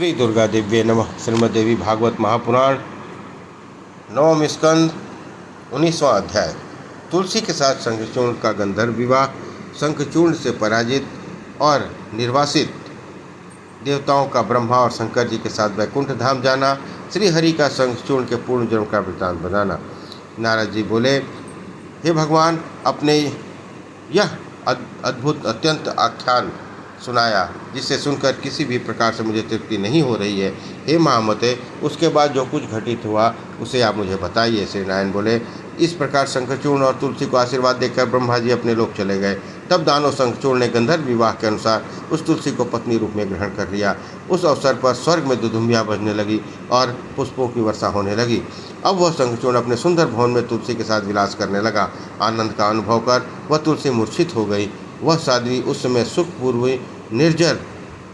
श्री दुर्गा दिव्य नमः। श्रीमद्देवी भागवत महापुराण, नवम स्कंद, 19वां अध्याय। तुलसी के साथ शंखचूर्ण का गंधर्व विवाह। शंखचूर्ण से पराजित और निर्वासित देवताओं का ब्रह्मा और शंकर जी के साथ वैकुंठ धाम जाना। श्री हरि का शंखचूर्ण के पूर्ण जन्म का वृत्तांत बताना। नारद जी बोले, हे भगवान, अपने यह अद्भुत अत्यंत आख्यान सुनाया जिसे सुनकर किसी भी प्रकार से मुझे तृप्ति नहीं हो रही है। हे महामते, उसके बाद जो कुछ घटित हुआ उसे आप मुझे बताइए। श्री नारायण बोले, इस प्रकार शंखचूर्ण और तुलसी को आशीर्वाद देकर ब्रह्मा जी अपने लोक चले गए। तब दानव शंखचूर्ण ने गंधर्व विवाह के अनुसार उस तुलसी को पत्नी रूप में ग्रहण कर लिया। उस अवसर पर स्वर्ग में दुधुम्बियाँ बजने लगी और पुष्पों की वर्षा होने लगी। अब वह शंखचूर्ण अपने सुंदर भवन में तुलसी के साथ विलास करने लगा। आनंद का अनुभव कर वह तुलसी मूर्छित हो गई। वह साध्वी उस समय सुखपूर्व निर्जर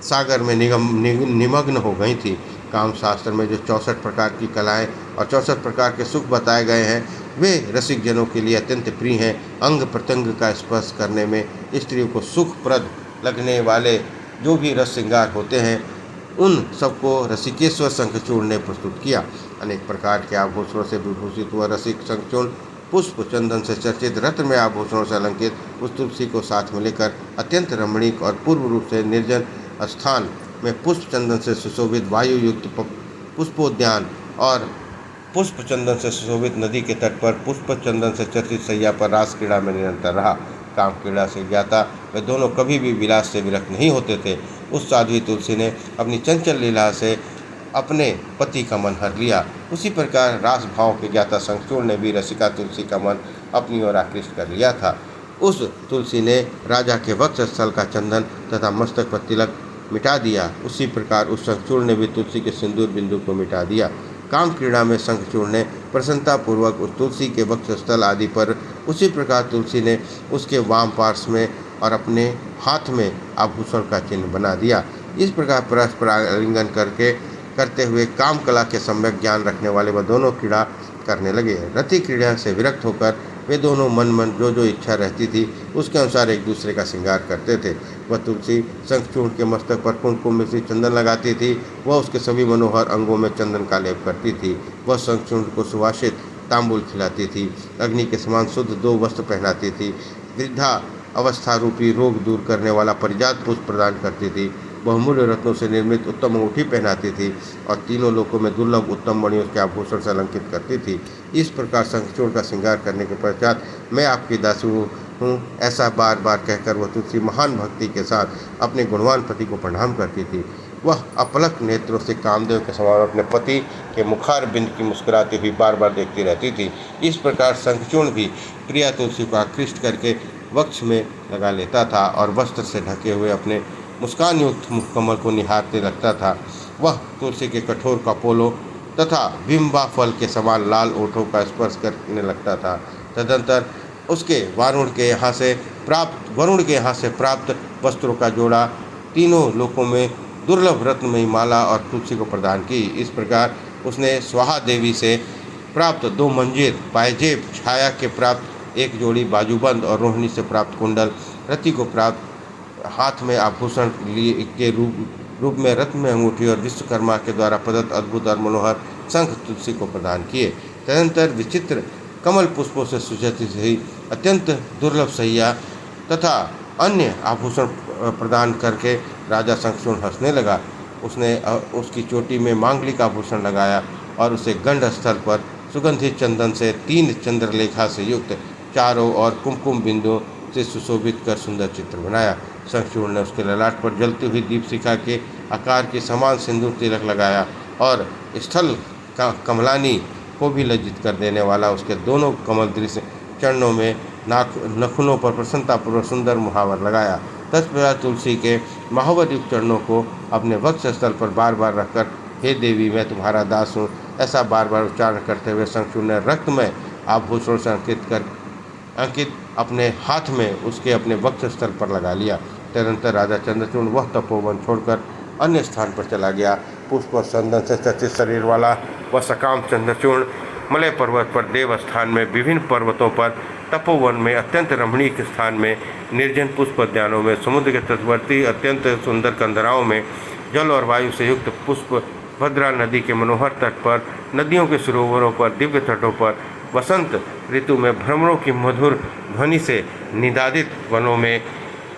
सागर में निमग्न हो गई थी। काम शास्त्र में जो 64 प्रकार की कलाएं और 64 प्रकार के सुख बताए गए हैं, वे रसिक जनों के लिए अत्यंत प्रिय हैं। अंग प्रत्यंग का स्पर्श करने में स्त्रियों को सुखप्रद लगने वाले जो भी रस श्रृंगार होते हैं, उन सबको रसिकेश्वर शंखचूर्ण ने प्रस्तुत किया। अनेक प्रकार के आभूषणों से विभूषित हुआ रसिक शंखचूर्ण पुष्प चंदन से चर्चित रत्न में आभूषणों से अलंकृत उस तुलसी को साथ में लेकर अत्यंत रमणीक और पूर्व रूप से निर्जन स्थान में पुष्प चंदन से सुशोभित वायु युक्त पुष्पोद्यान और पुष्प चंदन से सुशोभित नदी के तट पर पुष्प चंदन से चर्चित सैया पर रास क्रीड़ा में निरंतर रहा। काम क्रीड़ा से ज्ञाता वे दोनों कभी भी विलास से विरक्त नहीं होते थे। उस साध्वी तुलसी ने अपनी चंचल लीला से अपने पति का मन हर लिया। उसी प्रकार रास भाव के ज्ञाता शंखचूर्ण ने भी रसिका तुलसी का मन अपनी ओर आकृष्ट कर लिया था। उस तुलसी ने राजा के वक्ष स्थल का चंदन तथा मस्तक पर तिलक मिटा दिया। उसी प्रकार उस शंखचूर्ण ने भी तुलसी के सिंदूर बिंदु को मिटा दिया। काम क्रीड़ा में शंखचूर्ण ने प्रसन्नतापूर्वक उस तुलसी के वक्ष स्थल आदि पर, उसी प्रकार तुलसी ने उसके वाम पार्श्व में और अपने हाथ में आभूषण का चिन्ह बना दिया। इस प्रकार परस्पर आलिंगन करते हुए काम कला के सम्यक ज्ञान रखने वाले वह दोनों क्रीड़ा करने लगे। रति क्रीड़ा से विरक्त होकर वे दोनों मन जो इच्छा रहती थी उसके अनुसार एक दूसरे का श्रृंगार करते थे। वह तुलसी शंखचूर्ण के मस्तक पर कुमकुम मिश्री चंदन लगाती थी। वह उसके सभी मनोहर अंगों में चंदन का लेप करती थी। वह शंखचूर्ण को सुवासित तांबुल खिलाती थी। अग्नि के समान शुद्ध 2 वस्त्र पहनाती थी। वृद्धा अवस्था रूपी रोग दूर करने वाला परिजात पुष्प प्रदान करती थी। बहुमूल्य रत्नों से निर्मित उत्तम अंगूठी पहनाती थी और तीनों लोकों में दुर्लभ उत्तम मणियों के आभूषण से अलंकृत करती थी। इस प्रकार शंखचूर्ण का श्रृंगार करने के पश्चात मैं आपकी दासी हूँ, ऐसा बार बार कहकर वह तुलसी महान भक्ति के साथ अपने गुणवान पति को प्रणाम करती थी। वह अपलक नेत्रों से कामदेव के समान अपने पति के मुखार बिंद की मुस्कुराती हुई बार बार देखती रहती थी। इस प्रकार शंखचूर्ण भी प्रिया तुलसी को आकृष्ट करके वक्ष में लगा लेता था और वस्त्र से ढके हुए अपने मुस्कान युक्त मुखकमल को निहारते लगता था। वह तुलसी के कठोर कपोलों तथा बिंबा फल के समान लाल ओठों का स्पर्श करने लगता था। तदंतर उसके वरुण के यहाँ से प्राप्त वस्त्रों का जोड़ा तीनों लोकों में दुर्लभ रत्नमयी माला और तुलसी को प्रदान की। इस प्रकार उसने स्वाहा देवी से प्राप्त 2 मंजीर, पायजेब, छाया के प्राप्त 1 जोड़ी बाजूबंद और रोहिणी से प्राप्त कुंडल, रति को प्राप्त हाथ में आभूषण के रूप में रत्न में अंगूठी और विश्वकर्मा के द्वारा प्रदत्त अद्भुत और मनोहर शंख तुलसी को प्रदान किए। तदनंतर विचित्र कमल पुष्पों से सुसज्जित हुई अत्यंत दुर्लभ सैया तथा अन्य आभूषण प्रदान करके राजा शंखचूर्ण हंसने लगा। उसने उसकी चोटी में मांगलिक आभूषण लगाया और उसे गंड स्थल पर सुगंधित चंदन से 3 चंद्रलेखा से युक्त चारों और कुमकुम बिंदुओं से सुशोभित कर सुंदर चित्र बनाया। शंखचूर्ण ने उसके ललाट पर जलती हुई दीपशिखा के आकार के समान सिंदूर तिलक लगाया और स्थल का कमलानी को भी लज्जित कर देने वाला उसके दोनों कमल दृश्य चरणों में नखुनों पर प्रसन्नतापूर्वक सुंदर मुहावर लगाया। तत्पश्चात तुलसी के महावर युक्त चरणों को अपने वक्ष स्थल पर बार बार रखकर, हे देवी, मैं तुम्हारा दास हूँ, ऐसा बार बार उच्चारण करते हुए शंखचूर्ण ने रक्तमय आभूषणों से अंकित अपने हाथ में उसके अपने वक्ष स्थल पर लगा लिया। तदनंतर राजा चंद्रचूर्ण वह तपोवन छोड़कर अन्य स्थान पर चला गया। पुष्प और चंदन से चर्चित शरीर वाला वह सकाम चंद्रचूर्ण मलय पर्वत पर, देव स्थान में, विभिन्न पर्वतों पर, तपोवन में, अत्यंत रमणीक स्थान में, निर्जन पुष्पोद्यानों में, समुद्र के तटवर्ती अत्यंत सुंदर कंदराओं में, जल और वायु से युक्त पुष्प भद्रा नदी के मनोहर तट पर, नदियों के सरोवरों पर, दिव्य तटों पर, वसंत ऋतु में भ्रमरों की मधुर ध्वनि से निदादित वनों में,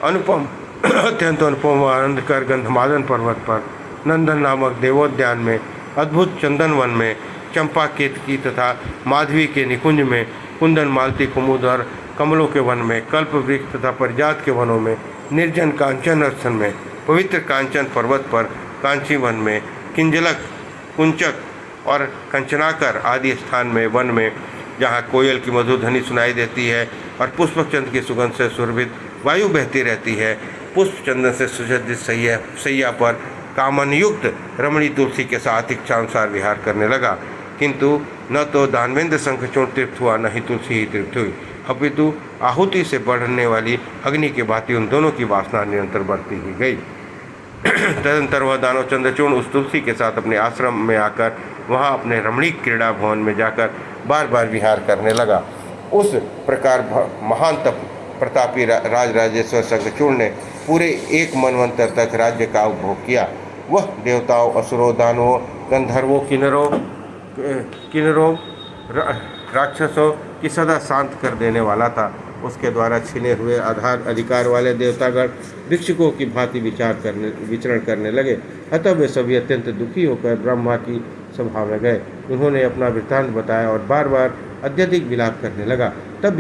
अनुपम अत्यंत अनुपम आनंदकर गंधमादन पर्वत पर, नंदन नामक देवोद्यान में, अद्भुत चंदन वन में, चंपा केतकी तथा माधवी के निकुंज में, कुंदन मालती कुमुद और कमलों के वन में, कल्प वृक्ष तथा परिजात के वनों में, निर्जन कांचन स्थल में, पवित्र कांचन पर्वत पर, कांची वन में, किंजलक, कुंचक और कंचनाकर आदि स्थान में, वन में जहाँ कोयल की मधुर ध्वनि सुनाई देती है और पुष्पचंद की सुगंध से सुरभित वायु बहती रहती है, पुष्प चंदन से सुसज्जित सैया पर कामनयुक्त रमणी तुलसी के साथ इच्छानुसार विहार करने लगा। किंतु न तो दानवेंद्र शंखचूड़ तृप्त हुआ, न ही तुलसी ही तृप्त हुई, अपितु आहुति से बढ़ने वाली अग्नि के भांति उन दोनों की वासना निरंतर बढ़ती ही गई। तदंतर वह दानव चंद्रचूड़ उस तुलसी के साथ अपने आश्रम में आकर वहाँ अपने रमणीक क्रीड़ा भवन में जाकर बार बार विहार करने लगा। उस प्रकार महान तप प्रतापी राजराजेश्वर शंखचूड़ ने पूरे एक मनवंतर तक राज्य का उपभोग किया। वह देवताओं, असुरों, दानवों, गंधर्वों, किन्नरों, राक्षसों की सदा शांत कर देने वाला था। उसके द्वारा छिने हुए आधार अधिकार वाले देवतागण भिक्षुकों की भांति विचरण करने लगे। अतः वे सभी अत्यंत दुखी होकर ब्रह्मा की सभा में गए। उन्होंने अपना वृत्तांत बताया और बार बार अत्यधिक विलाप करने लगा। तब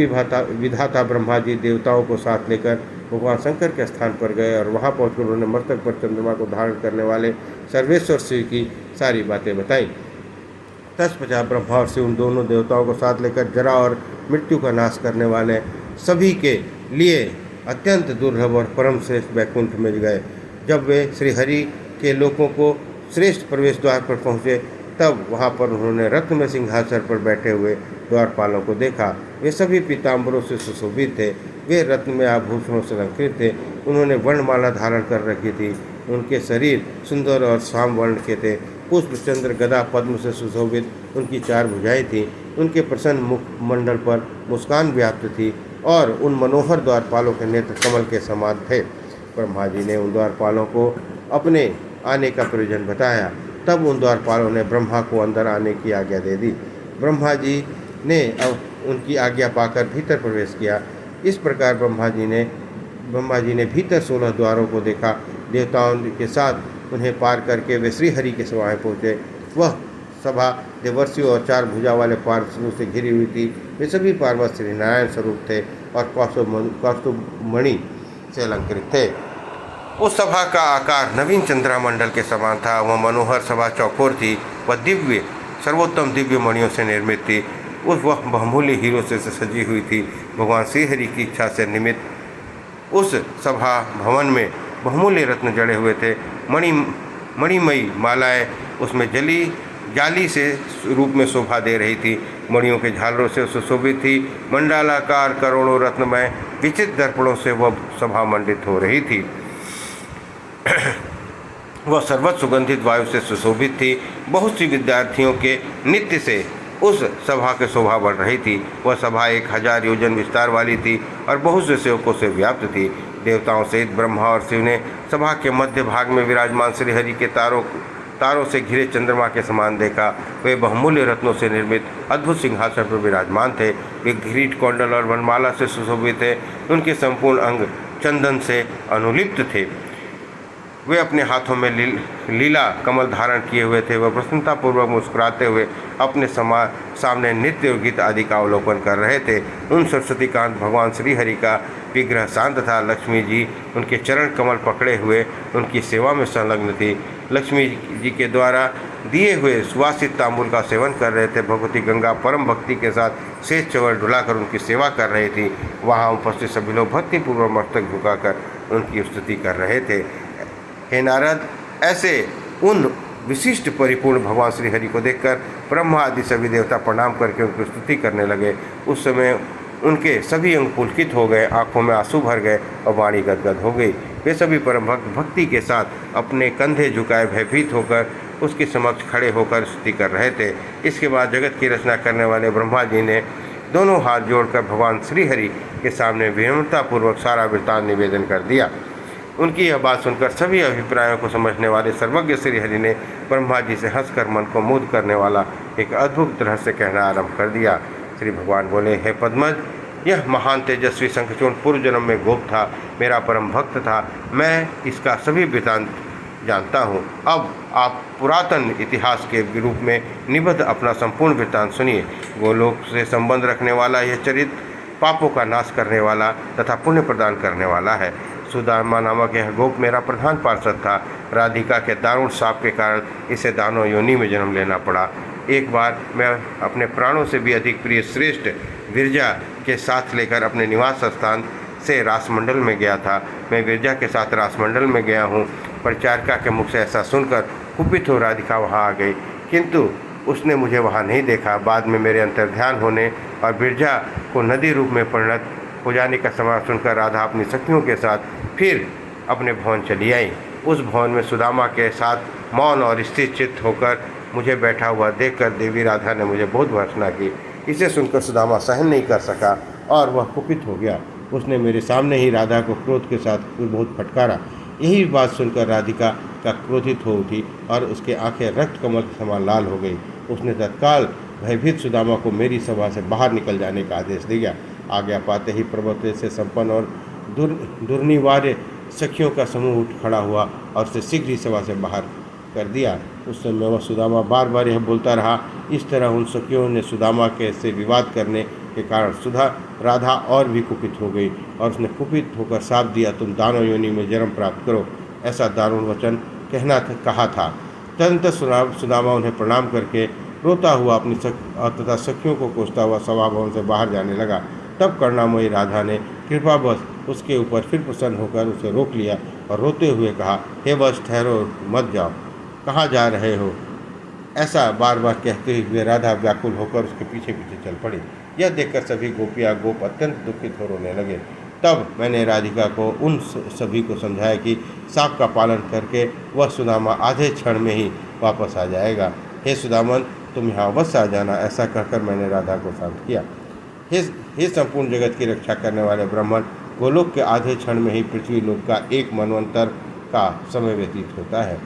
विधाता ब्रह्मा जी देवताओं को साथ लेकर भगवान शंकर के स्थान पर गए और वहां पहुंचकर उन्होंने मस्तक पर चंद्रमा को धारण करने वाले सर्वेश्वर शिव की सारी बातें बताई। तत्पश्चात ब्रह्मा और शिव उन दोनों देवताओं को साथ लेकर जरा और मृत्यु का नाश करने वाले सभी के लिए अत्यंत दुर्लभ और परम श्रेष्ठ वैकुंठ में गए। जब वे श्रीहरि के लोकों को श्रेष्ठ प्रवेश द्वार पर पहुँचे तब वहाँ पर उन्होंने रत्न में सिंहासन पर बैठे हुए द्वारपालों को देखा। वे सभी पीताम्बरों से सुशोभित थे। वे रत्न में आभूषणों से अलंकृत थे। उन्होंने वर्णमाला धारण कर रखी थी। उनके शरीर सुंदर और श्याम वर्ण के थे। पुष्प, चंद्र, गदा, पद्म से सुशोभित उनकी 4 भुजाएं थीं। उनके प्रसन्न मुख मंडल पर मुस्कान व्याप्त थी और उन मनोहर द्वारपालों के नेत्र कमल के समान थे। ब्रह्मा जी ने उन द्वारपालों को अपने आने का प्रयोजन बताया। तब उन द्वारपालों ने ब्रह्मा को अंदर आने की आज्ञा दे दी। ब्रह्मा जी ने अब उनकी आज्ञा पाकर भीतर प्रवेश किया। इस प्रकार ब्रह्मा जी ने भीतर 16 द्वारों को देखा। देवताओं के साथ उन्हें पार करके वे श्रीहरि के सभाएं पहुँचे। वह सभा देवर्षियों और 4 भुजा वाले पार्षदों से घिरी हुई थी। वे सभी पार्वत श्री नारायण स्वरूप थे और कौस्तुभमणि से अलंकृत थे। उस सभा का आकार नवीन चंद्रमंडल के समान था। वह मनोहर सभा चौकोर थी। वह सर्वोत्तम दिव्य मणियों से निर्मित थी। वह बहुमूल्य हीरों से सजी हुई थी। भगवान श्रीहरि की इच्छा से निमित्त उस सभा भवन में बहुमूल्य रत्न जड़े हुए थे। मणिमयी मालाएं उसमें जाली से रूप में शोभा दे रही थी। मणियों के झालरों से सुशोभित थी। मंडलाकार करोड़ों रत्नमय विचित्र दर्पणों से वह सभा मंडित हो रही थी। वह सर्वत्र सुगंधित वायु से सुशोभित थी। बहुत सी विद्यार्थियों के नित्य से उस सभा की शोभा बढ़ रही थी। वह सभा 1000 योजन विस्तार वाली थी और बहुत से सेवकों से व्याप्त थी। देवताओं सहित ब्रह्मा और शिव ने सभा के मध्य भाग में विराजमान श्रीहरि के तारों से घिरे चंद्रमा के समान देखा। वे बहुमूल्य रत्नों से निर्मित अद्भुत सिंहासन पर विराजमान थे। वे किरीट, कौंडल और वनमाला से सुशोभित थे। उनके संपूर्ण अंग चंदन से अनुलिप्त थे। वे अपने हाथों में लीला कमल धारण किए हुए थे। वह प्रसन्नतापूर्वक मुस्कुराते हुए अपने सामने नृत्य और गीत आदि का अवलोकन कर रहे थे। उन सरस्वतीकांत भगवान श्रीहरि का विग्रह शांत था। लक्ष्मी जी उनके चरण कमल पकड़े हुए उनकी सेवा में संलग्न थी। लक्ष्मी जी के द्वारा दिए हुए सुवासित तांबूल का सेवन कर रहे थे। भगवती गंगा परम भक्ति के साथ शेष चवर डुलाकर उनकी सेवा कर रही थी। वहाँ उपस्थित सभी लोग भक्तिपूर्वक मस्तक झुकाकर उनकी स्तुति कर रहे थे। हे नारद, ऐसे उन विशिष्ट परिपूर्ण भगवान श्रीहरि को देखकर ब्रह्मा आदि सभी देवता प्रणाम करके उनकी स्तुति करने लगे। उस समय उनके सभी अंग पुलकित हो गए, आंखों में आंसू भर गए और वाणी गदगद हो गई। वे सभी परम भक्त भक्ति के साथ अपने कंधे झुकाए भयभीत होकर उसके समक्ष खड़े होकर स्तुति कर रहे थे। इसके बाद जगत की रचना करने वाले ब्रह्मा जी ने दोनों हाथ जोड़कर भगवान श्रीहरि के सामने विनम्रतापूर्वक सारा वृत्तांत निवेदन कर दिया। उनकी यह बात सुनकर सभी अभिप्रायों को समझने वाले सर्वज्ञ श्रीहरि ने ब्रह्मा जी से हंसकर मन को मुग्ध करने वाला एक अद्भुत रहस्य कहना आरंभ कर दिया। श्री भगवान बोले, हे पद्मज, यह महान तेजस्वी शंखचूड़ पूर्व जन्म में गोप था, मेरा परम भक्त था। मैं इसका सभी वृतांत जानता हूँ। अब आप पुरातन इतिहास के रूप में निबद्ध अपना संपूर्ण वृतांत सुनिए। गोलोक से संबंध रखने वाला यह चरित्र पापों का नाश करने वाला तथा पुण्य प्रदान करने वाला है। सुदामा नामक यह गोप मेरा प्रधान पार्षद था। राधिका के दारुण शाप के कारण इसे दानव योनि में जन्म लेना पड़ा। एक बार मैं अपने प्राणों से भी अधिक प्रिय श्रेष्ठ विरजा के साथ लेकर अपने निवास स्थान से रासमंडल में गया था। मैं विरजा के साथ रासमंडल में गया हूँ। परिचारिका के मुख से ऐसा सुनकर कुपित हो राधिका वहाँ आ गई, किंतु उसने मुझे वहाँ नहीं देखा। बाद में मेरे अंतर्ध्यान होने और विरजा को नदी रूप में परिणत हो जाने का समाचार सुनकर राधा अपनी सखियों के साथ फिर अपने भवन चली आई। उस भवन में सुदामा के साथ मौन और स्थिर चित्त होकर मुझे बैठा हुआ देखकर देवी राधा ने मुझे बहुत भर्त्सना की। इसे सुनकर सुदामा सहन नहीं कर सका और वह कुपित हो गया। उसने मेरे सामने ही राधा को क्रोध के साथ बहुत फटकारा। यही बात सुनकर राधिका का क्रोधित हो उठी और उसके आंखें रक्त कमल के समान लाल हो गई। उसने तत्काल भयभीत सुदामा को मेरी सभा से बाहर निकल जाने का आदेश दिया। आज्ञा पाते ही प्रभुत्व से संपन्न और दुर्निवार्य सखियों का समूह उठ खड़ा हुआ और उसे शीघ्र ही सभा से बाहर कर दिया। उस समय वह सुदामा बार बार यह बोलता रहा। इस तरह उन सखियों ने सुदामा के से विवाद करने के कारण राधा और भी कुपित हो गई और उसने कुपित होकर शाप दिया, तुम दानव योनि में जन्म प्राप्त करो। ऐसा दारुण वचन कहा था। तदनंतर सुदामा उन्हें प्रणाम करके रोता हुआ अपनी तथा सखियों को कोसता हुआ सभा भवन से बाहर जाने लगा। तब करुणामयी राधा ने कृपावश उसके ऊपर फिर प्रसन्न होकर उसे रोक लिया और रोते हुए कहा, हे वत्स, ठहरो, मत जाओ, कहाँ जा रहे हो? ऐसा बार बार कहते हुए राधा व्याकुल होकर उसके पीछे पीछे चल पड़ी। यह देखकर सभी गोप अत्यंत दुखित हो रोने लगे। तब मैंने राधिका को उन सभी को समझाया कि शाप का पालन करके वह सुदामा आधे क्षण में ही वापस आ जाएगा। हे सुदामन, तुम यहाँ अवश्य आ जाना। ऐसा कहकर मैंने राधा को शांत किया। हे संपूर्ण जगत की रक्षा करने वाले ब्राह्मण, गोलोक के आधे क्षण में ही पृथ्वी लोक का एक मनवंतर का समय व्यतीत होता है।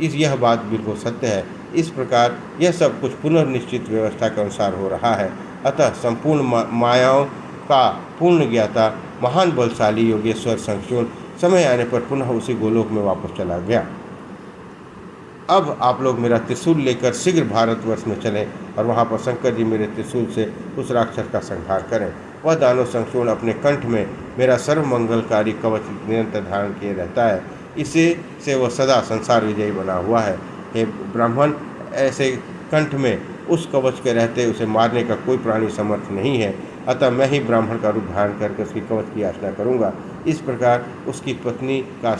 यह बात बिल्कुल सत्य है। इस प्रकार यह सब कुछ पुनर्निश्चित व्यवस्था के अनुसार हो रहा है। अतः संपूर्ण मायाओं का पूर्ण ज्ञाता महान बलशाली योगेश्वर शंखचूड़ समय आने पर पुनः उसी गोलोक में वापस चला गया। अब आप लोग मेरा त्रिशूल लेकर शीघ्र भारतवर्ष में चलें और वहाँ पर शंकर जी मेरे त्रिशूल से उस राक्षस का संहार करें। वह दानव शंखचूड़ अपने कंठ में मेरा सर्वमंगलकारी कवच निरंतर धारण किए रहता है। इसे से वह सदा संसार विजयी बना हुआ है। हे ब्राह्मण, ऐसे कंठ में उस कवच के रहते उसे मारने का कोई प्राणी समर्थ नहीं है। अतः मैं ही ब्राह्मण का रूप धारण करके उसकी कवच की याचना करूँगा। इस प्रकार उसकी पत्नी का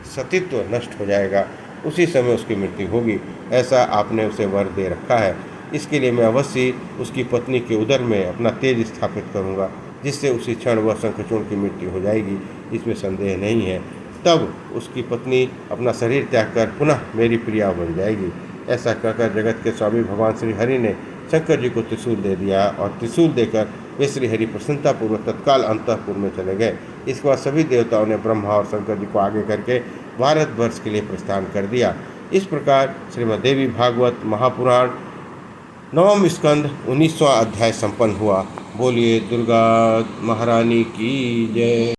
सतित्व नष्ट हो जाएगा। उसी समय उसकी मृत्यु होगी। ऐसा आपने उसे वर दे रखा है। इसके लिए मैं अवश्य उसकी पत्नी के उदर में अपना तेज स्थापित करूँगा, जिससे उसी क्षण वह शंखचूड़ की मृत्यु हो जाएगी। इसमें संदेह नहीं है। तब उसकी पत्नी अपना शरीर त्याग कर पुनः मेरी प्रिया बन जाएगी। ऐसा कहकर जगत के स्वामी भगवान श्री हरि ने शंकर जी को त्रिशूल दे दिया और त्रिशूल देकर वे श्री हरि प्रसन्नतापूर्वक तत्काल अंतःपुर में चले गए। इसके बाद सभी देवताओं ने ब्रह्मा और शंकर जी को आगे करके भारतवर्ष के लिए प्रस्थान कर दिया। इस प्रकार श्रीमद् देवी भागवत महापुराण 9वां स्कंद 19वां अध्याय संपन्न हुआ। बोलिए दुर्गा महारानी की जय।